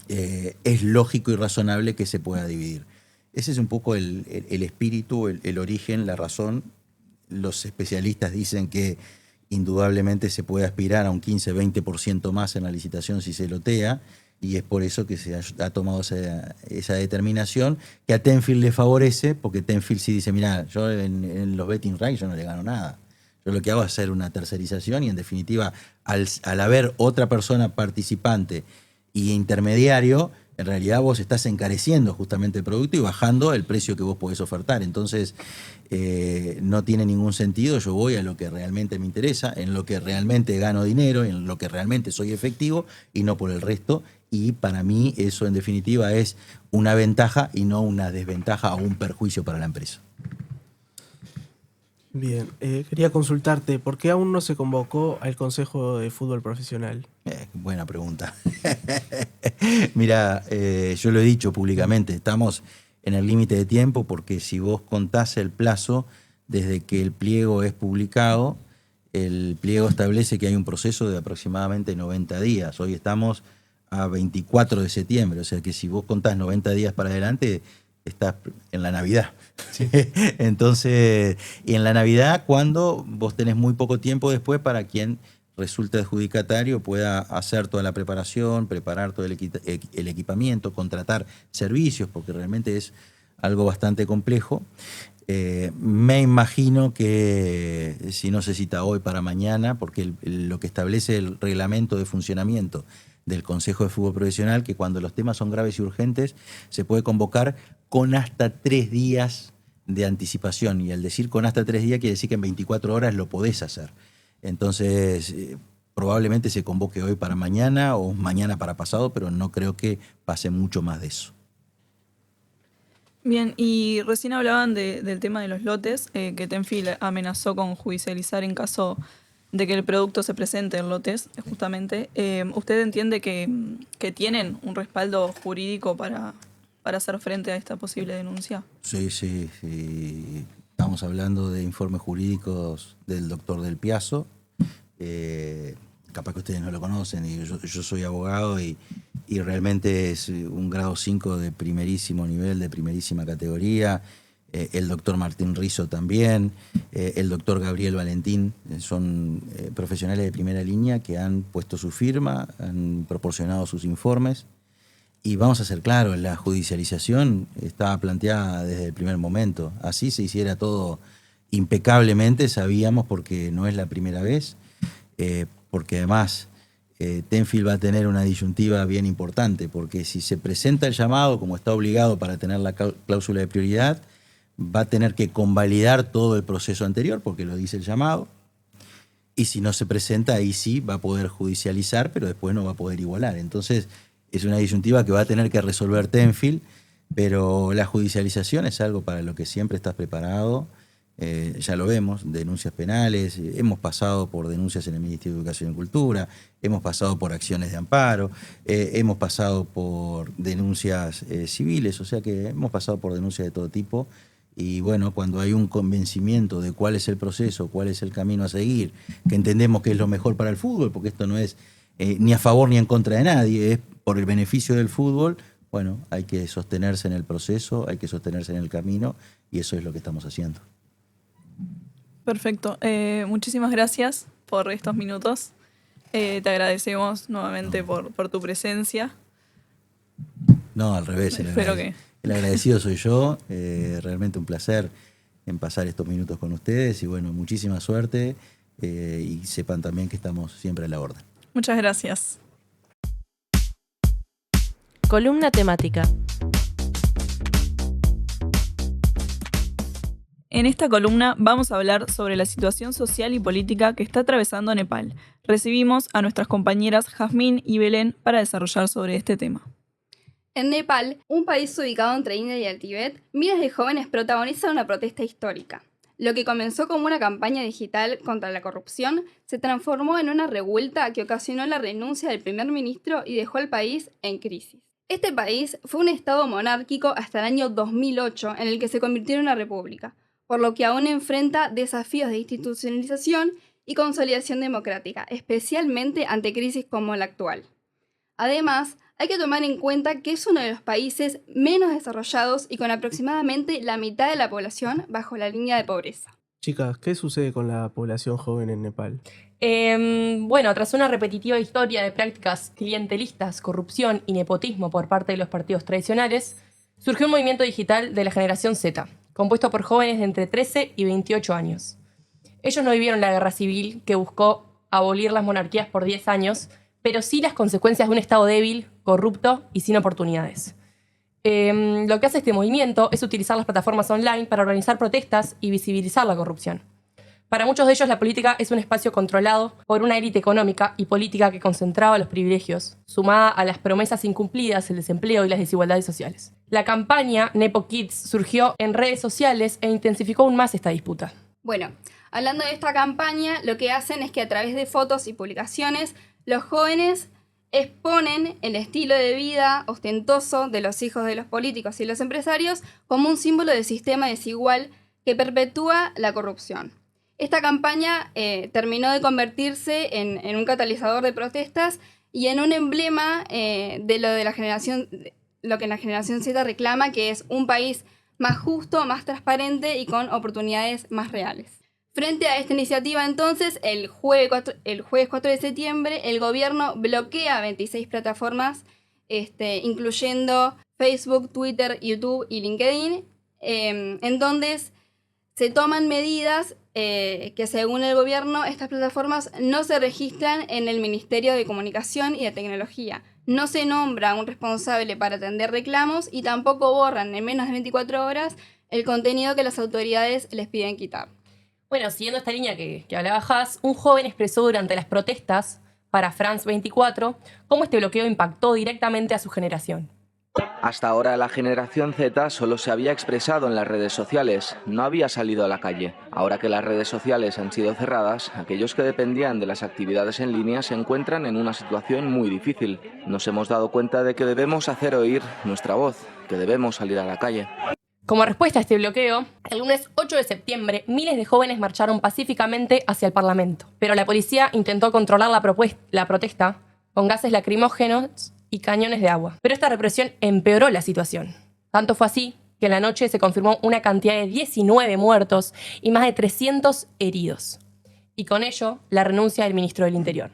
es lógico y razonable que se pueda dividir. Ese es un poco el espíritu, el origen, la razón. Los especialistas dicen que indudablemente se puede aspirar a un 15-20% más en la licitación si se lotea, y es por eso que se ha tomado esa determinación, que a Tenfield le favorece, porque Tenfield sí dice, mira, yo en los betting rights yo no le gano nada. Yo lo que hago es hacer una tercerización y en definitiva, al haber otra persona participante y intermediario, en realidad vos estás encareciendo justamente el producto y bajando el precio que vos podés ofertar. Entonces, no tiene ningún sentido. Yo voy a lo que realmente me interesa, en lo que realmente gano dinero, en lo que realmente soy efectivo y no por el resto. Y para mí eso en definitiva es una ventaja y no una desventaja o un perjuicio para la empresa. Bien, quería consultarte, ¿por qué aún no se convocó al Consejo de Fútbol Profesional? Buena pregunta. Mira, yo lo he dicho públicamente, estamos en el límite de tiempo porque si vos contás el plazo desde que el pliego es publicado, el pliego establece que hay un proceso de aproximadamente 90 días. Hoy estamos a 24 de septiembre, o sea que si vos contás 90 días para adelante, estás en la Navidad. Sí. Entonces, y en la Navidad, cuando vos tenés muy poco tiempo después para quien resulta adjudicatario pueda hacer toda la preparación, preparar todo el equipamiento, contratar servicios, porque realmente es algo bastante complejo. Me imagino que si no se cita hoy para mañana, porque lo que establece el reglamento de funcionamiento del Consejo de Fútbol Profesional, que cuando los temas son graves y urgentes, se puede convocar con hasta 3 días de anticipación. Y al decir con hasta 3 días quiere decir que en 24 horas lo podés hacer. Entonces, probablemente se convoque hoy para mañana o mañana para pasado, pero no creo que pase mucho más de eso. Bien, y recién hablaban del tema de los lotes, que Tenfield amenazó con judicializar en caso de que el producto se presente en lotes, justamente. ¿Usted entiende que tienen un respaldo jurídico para hacer frente a esta posible denuncia? Sí. Estamos hablando de informes jurídicos del doctor Del Piazzo. Capaz que ustedes no lo conocen, y yo soy abogado y realmente es un grado 5 de primerísimo nivel, de primerísima categoría. El doctor Martín Rizzo también, el doctor Gabriel Valentín, son profesionales de primera línea que han puesto su firma, han proporcionado sus informes. Y vamos a ser claros, la judicialización estaba planteada desde el primer momento. Así se hiciera todo impecablemente, sabíamos, porque no es la primera vez, porque además Tenfield va a tener una disyuntiva bien importante, porque si se presenta el llamado, como está obligado para tener la cláusula de prioridad, va a tener que convalidar todo el proceso anterior, porque lo dice el llamado, y si no se presenta, ahí sí va a poder judicializar, pero después no va a poder igualar. Entonces, es una disyuntiva que va a tener que resolver Tenfield, pero la judicialización es algo para lo que siempre estás preparado. Ya lo vemos, denuncias penales, hemos pasado por denuncias en el Ministerio de Educación y Cultura, hemos pasado por acciones de amparo, hemos pasado por denuncias civiles, o sea que hemos pasado por denuncias de todo tipo. Y bueno, cuando hay un convencimiento de cuál es el proceso, cuál es el camino a seguir, que entendemos que es lo mejor para el fútbol, porque esto no es ni a favor ni en contra de nadie, es por el beneficio del fútbol, bueno, hay que sostenerse en el proceso, hay que sostenerse en el camino, y eso es lo que estamos haciendo. Perfecto. Muchísimas gracias por estos minutos. Te agradecemos nuevamente por tu presencia. No, al revés. El agradecido soy yo. Realmente un placer en pasar estos minutos con ustedes. Y bueno, muchísima suerte. Y sepan también que estamos siempre a la orden. Muchas gracias. Columna temática. En esta columna vamos a hablar sobre la situación social y política que está atravesando Nepal. Recibimos a nuestras compañeras Jazmín y Belén para desarrollar sobre este tema. En Nepal, un país ubicado entre India y el Tíbet, miles de jóvenes protagonizan una protesta histórica. Lo que comenzó como una campaña digital contra la corrupción se transformó en una revuelta que ocasionó la renuncia del primer ministro y dejó al país en crisis. Este país fue un estado monárquico hasta el año 2008, en el que se convirtió en una república, por lo que aún enfrenta desafíos de institucionalización y consolidación democrática, especialmente ante crisis como la actual. Además, hay que tomar en cuenta que es uno de los países menos desarrollados y con aproximadamente la mitad de la población bajo la línea de pobreza. Chicas, ¿qué sucede con la población joven en Nepal? Bueno, tras una repetitiva historia de prácticas clientelistas, corrupción y nepotismo por parte de los partidos tradicionales, surgió un movimiento digital de la generación Z, compuesto por jóvenes de entre 13 y 28 años. Ellos no vivieron la guerra civil que buscó abolir las monarquías por 10 años, pero sí las consecuencias de un Estado débil, corrupto y sin oportunidades. Lo que hace este movimiento es utilizar las plataformas online para organizar protestas y visibilizar la corrupción. Para muchos de ellos, la política es un espacio controlado por una élite económica y política que concentraba los privilegios, sumada a las promesas incumplidas, el desempleo y las desigualdades sociales. La campaña Nepo Kids surgió en redes sociales e intensificó aún más esta disputa. Bueno, hablando de esta campaña, lo que hacen es que a través de fotos y publicaciones, los jóvenes exponen el estilo de vida ostentoso de los hijos de los políticos y los empresarios como un símbolo del sistema desigual que perpetúa la corrupción. Esta campaña terminó de convertirse en un catalizador de protestas y en un emblema de la generación, lo que la generación Z reclama, que es un país más justo, más transparente y con oportunidades más reales. Frente a esta iniciativa, entonces, el jueves 4 de septiembre, el gobierno bloquea 26 plataformas, incluyendo Facebook, Twitter, YouTube y LinkedIn, en donde se toman medidas que, según el gobierno, estas plataformas no se registran en el Ministerio de Comunicación y de Tecnología. No se nombra un responsable para atender reclamos y tampoco borran en menos de 24 horas el contenido que las autoridades les piden quitar. Bueno, siguiendo esta línea que hablaba Haas, un joven expresó durante las protestas para France 24 cómo este bloqueo impactó directamente a su generación. Hasta ahora la generación Z solo se había expresado en las redes sociales, no había salido a la calle. Ahora que las redes sociales han sido cerradas, aquellos que dependían de las actividades en línea se encuentran en una situación muy difícil. Nos hemos dado cuenta de que debemos hacer oír nuestra voz, que debemos salir a la calle. Como respuesta a este bloqueo, el lunes 8 de septiembre, miles de jóvenes marcharon pacíficamente hacia el Parlamento, pero la policía intentó controlar la protesta con gases lacrimógenos y cañones de agua. Pero esta represión empeoró la situación. Tanto fue así que en la noche se confirmó una cantidad de 19 muertos y más de 300 heridos. Y con ello, la renuncia del ministro del Interior.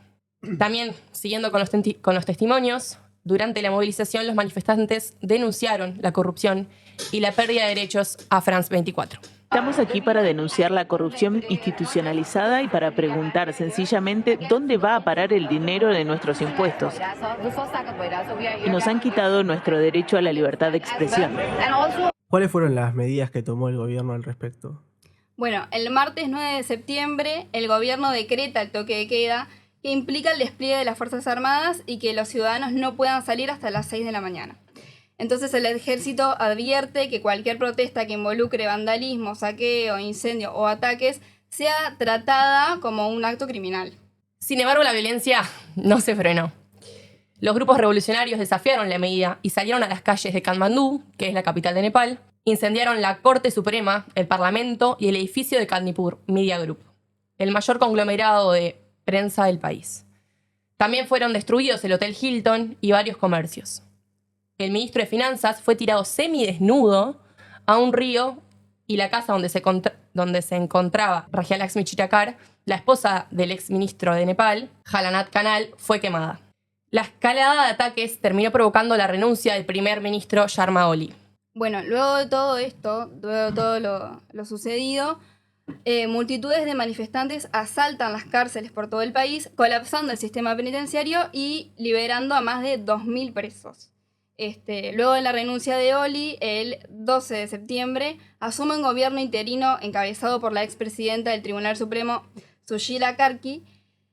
También, siguiendo con los testimonios, Durante la movilización, los manifestantes denunciaron la corrupción y la pérdida de derechos a France 24. Estamos aquí para denunciar la corrupción institucionalizada y para preguntar sencillamente dónde va a parar el dinero de nuestros impuestos. Y nos han quitado nuestro derecho a la libertad de expresión. ¿Cuáles fueron las medidas que tomó el gobierno al respecto? Bueno, el martes 9 de septiembre el gobierno decreta el toque de queda que implica el despliegue de las Fuerzas Armadas y que los ciudadanos no puedan salir hasta las 6 de la mañana. Entonces el ejército advierte que cualquier protesta que involucre vandalismo, saqueo, incendio o ataques sea tratada como un acto criminal. Sin embargo, la violencia no se frenó. Los grupos revolucionarios desafiaron la medida y salieron a las calles de Katmandú, que es la capital de Nepal, incendiaron la Corte Suprema, el Parlamento y el edificio de Kandipur Media Group, el mayor conglomerado de prensa del país. También fueron destruidos el Hotel Hilton y varios comercios. El ministro de Finanzas fue tirado semidesnudo a un río y la casa donde se encontraba Rajya Lakshmi Chirakar, la esposa del exministro de Nepal, Jalanath Kanal, fue quemada. La escalada de ataques terminó provocando la renuncia del primer ministro Sharma Oli. Bueno, luego de todo esto, luego de todo lo sucedido, multitudes de manifestantes asaltan las cárceles por todo el país, colapsando el sistema penitenciario y liberando a más de 2.000 presos. Luego de la renuncia de Oli, el 12 de septiembre, asume un gobierno interino encabezado por la expresidenta del Tribunal Supremo, Sushila Karki,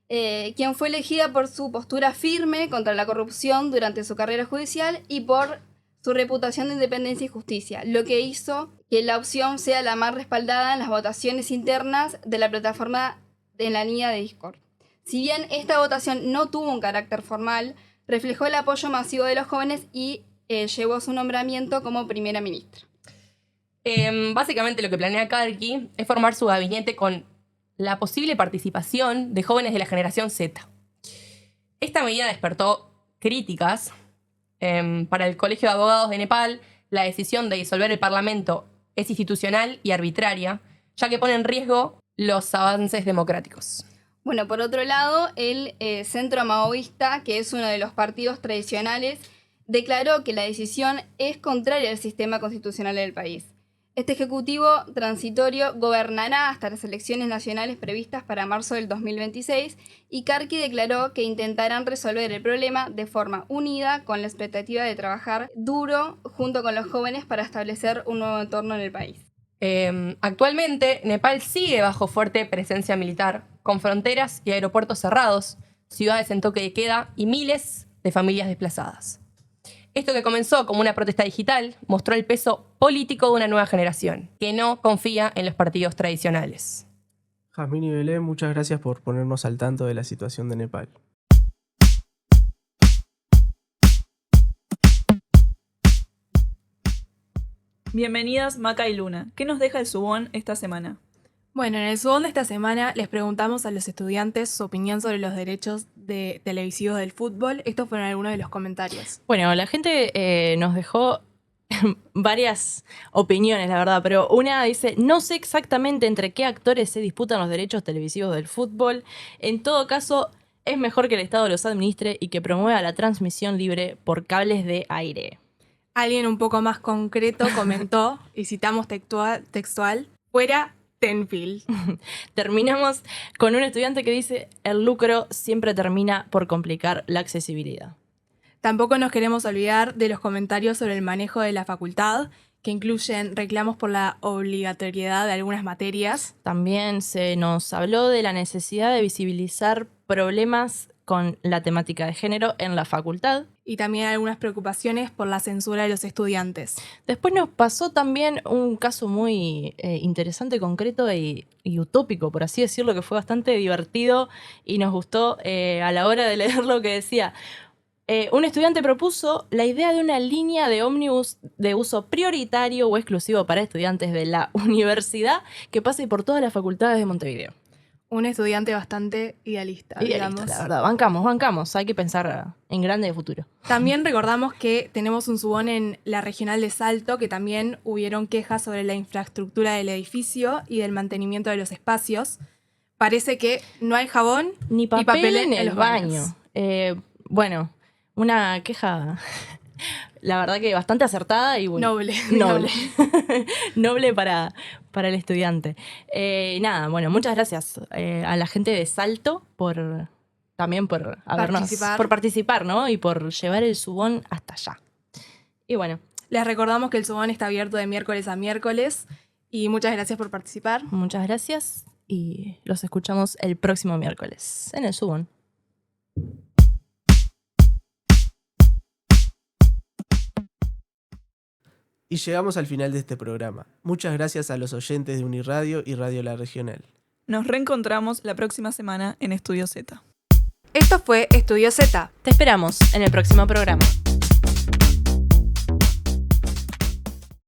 quien fue elegida por su postura firme contra la corrupción durante su carrera judicial y por su reputación de independencia y justicia, lo que hizo que la opción sea la más respaldada en las votaciones internas de la plataforma en la línea de Discord. Si bien esta votación no tuvo un carácter formal, reflejó el apoyo masivo de los jóvenes y llevó su nombramiento como primera ministra. Básicamente lo que planea Karki es formar su gabinete con la posible participación de jóvenes de la generación Z. Esta medida despertó críticas. Para el Colegio de Abogados de Nepal, la decisión de disolver el Parlamento es institucional y arbitraria, ya que pone en riesgo los avances democráticos. Bueno, por otro lado, el Centro Maoísta, que es uno de los partidos tradicionales, declaró que la decisión es contraria al sistema constitucional del país. Este ejecutivo transitorio gobernará hasta las elecciones nacionales previstas para marzo del 2026 y Karki declaró que intentarán resolver el problema de forma unida con la expectativa de trabajar duro junto con los jóvenes para establecer un nuevo entorno en el país. Actualmente, Nepal sigue bajo fuerte presencia militar, con fronteras y aeropuertos cerrados, ciudades en toque de queda y miles de familias desplazadas. Esto que comenzó como una protesta digital mostró el peso político de una nueva generación, que no confía en los partidos tradicionales. Jazmín y Belén, muchas gracias por ponernos al tanto de la situación de Nepal. Bienvenidas Maca y Luna. ¿Qué nos deja el Subón esta semana? Bueno, en el Subón de esta semana les preguntamos a los estudiantes su opinión sobre los derechos televisivos del fútbol. Estos fueron algunos de los comentarios. Bueno, la gente nos dejó varias opiniones, la verdad, pero una dice: no sé exactamente entre qué actores se disputan los derechos televisivos del fútbol. En todo caso, es mejor que el Estado los administre y que promueva la transmisión libre por cables de aire. Alguien un poco más concreto comentó, y citamos textual, fuera Tenfield. Terminamos con un estudiante que dice: el lucro siempre termina por complicar la accesibilidad. Tampoco nos queremos olvidar de los comentarios sobre el manejo de la facultad, que incluyen reclamos por la obligatoriedad de algunas materias. También se nos habló de la necesidad de visibilizar problemas con la temática de género en la facultad. Y también algunas preocupaciones por la censura de los estudiantes. Después nos pasó también un caso muy interesante, concreto y utópico, por así decirlo, que fue bastante divertido y nos gustó a la hora de leerlo, que decía: un estudiante propuso la idea de una línea de ómnibus de uso prioritario o exclusivo para estudiantes de la universidad que pase por todas las facultades de Montevideo. Un estudiante bastante idealista, digamos. La verdad, bancamos, hay que pensar en grande de futuro. También recordamos que tenemos un subón en la regional de Salto, que también hubieron quejas sobre la infraestructura del edificio y del mantenimiento de los espacios. Parece que no hay jabón ni papel en el baño. Bueno, Una queja, la verdad que bastante acertada y bueno, Noble. Noble para el estudiante. Nada, bueno, muchas gracias a la gente de Salto por participar, ¿no? Y por llevar el Subón hasta allá. Y bueno. Les recordamos que el Subón está abierto de miércoles a miércoles y muchas gracias por participar. Muchas gracias y los escuchamos el próximo miércoles en el Subón. Y llegamos al final de este programa. Muchas gracias a los oyentes de Uniradio y Radio La Regional. Nos reencontramos la próxima semana en Estudio Z. Esto fue Estudio Z. Te esperamos en el próximo programa.